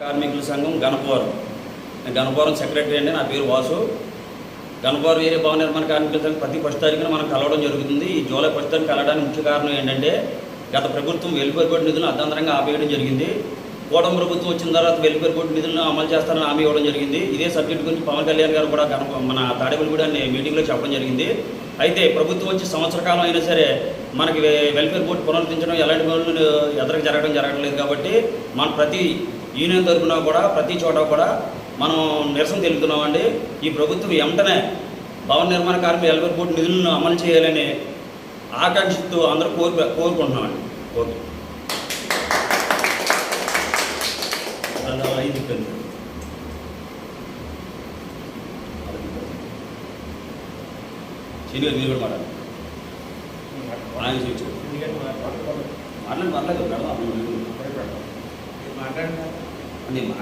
కార్మికుల సంఘం గణపవరం. నేను గణపవరం సెక్రటరీ అండి. నా పేరు వాసు. గణపవరం ఏరియా భవన నిర్మాణ కార్మికుల సంఘం ప్రతి 1 తారీఖున మనం కలవడం జరుగుతుంది. ఈ జూలై 1 తారీఖు కలవడానికి ముఖ్య కారణం ఏంటంటే, గత ప్రభుత్వం వెల్ఫేర్ బోర్డు నిధులను అర్ధాంతరంగా ఆపేయడం జరిగింది. కూటమి ప్రభుత్వం వచ్చిన తర్వాత వెల్ఫేర్ బోర్డు నిధులను అమలు చేస్తారని హామీ ఇవ్వడం జరిగింది. ఇదే సబ్జెక్టు గురించి పవన్ కళ్యాణ్ గారు కూడా మన తాడేపల్లిగూడెం మీటింగ్లో చెప్పడం జరిగింది. అయితే ప్రభుత్వం వచ్చి సంవత్సర కాలం అయినా సరే మనకి వెల్ఫేర్ బోర్డు పునరుద్ధరించడం ఎలాంటి పనులు జరగట్లేదు. కాబట్టి మన ప్రతి యూనియన్ తరఫున కూడా ప్రతి చోట కూడా మనం నిరసన తెలుపుతున్నామండి. ఈ ప్రభుత్వం వెంటనే భవన నిర్మాణ కార్మికుల వెల్ఫేర్ బోర్డు నిధులను అమలు చేయాలని ఆకాంక్షిస్తూ అందరూ కోరుకుంటున్నామండి. ఓకే. సీనియర్ మీరు కూడా మాట్లాడండి.